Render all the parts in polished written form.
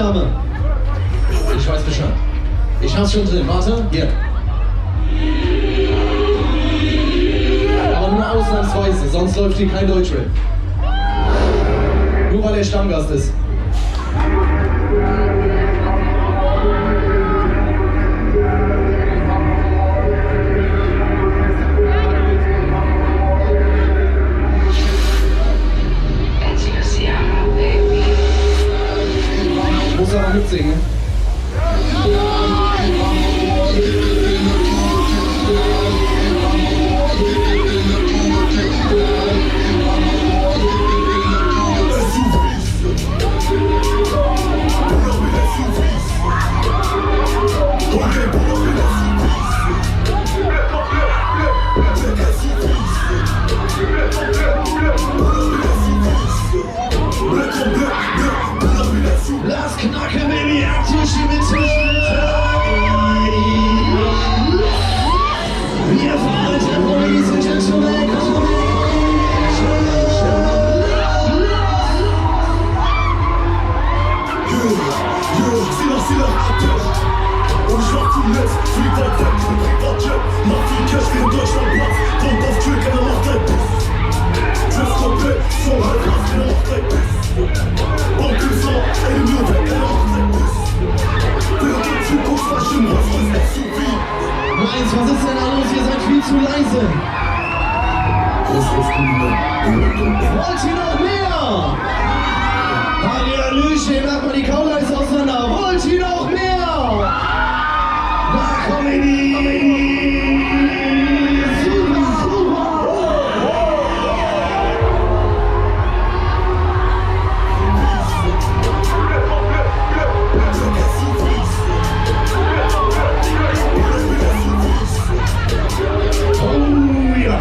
Name? Ich weiß Bescheid. Ich hab's schon drin. Warte, hier. Aber nur ausnahmsweise, sonst läuft hier kein Deutschrap. Nur weil er Stammgast ist. Muss aber mitsingen. Lass knacken, Baby, Tische mit wir fahren Tempo, Ladies and Gentlemen, und ich mach zuletzt, fliegt weit weg, ich bin Privatjet, mach viel Cash wie in Deutschland Platz, kommt auf Tür, keiner macht dein Biss. Dress komplett, so halb krass, keiner macht dein Biss. Baukünstler, ey, nur weg, keiner macht dein Biss. Während du zuguckst, was stimmt, was ist SUV? Mainz, was ist denn da los? Ihr seid viel zu leise. Wollt ihr noch mehr? Hallöchen, macht mal die Kauleiste auseinander. Wollt ihr noch mehr? Na, Comedy! Super, super! Oh ja!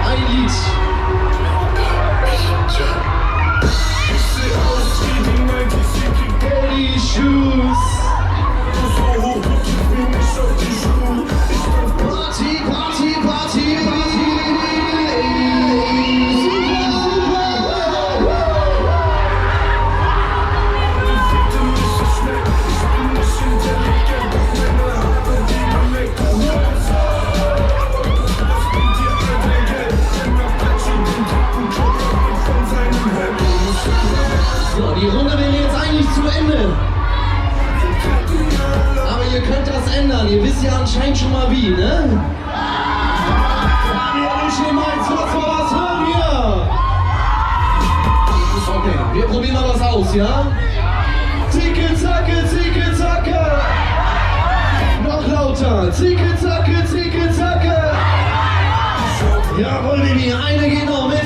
Ein Lied. Holy shoes. Party, Party, Party, Party. So, die Runde wäre jetzt eigentlich zu Ende. Aber ihr könnt das ändern. Ihr wisst ja anscheinend schon mal wie, ne? Hallöchen, Mainz, was war was hören wir? Okay, wir probieren mal was aus, ja? Zicke, zacke, zicke, zacke. Noch lauter. Zicke, zacke, zicke, zacke. Jawohl, Baby, eine geht noch mehr.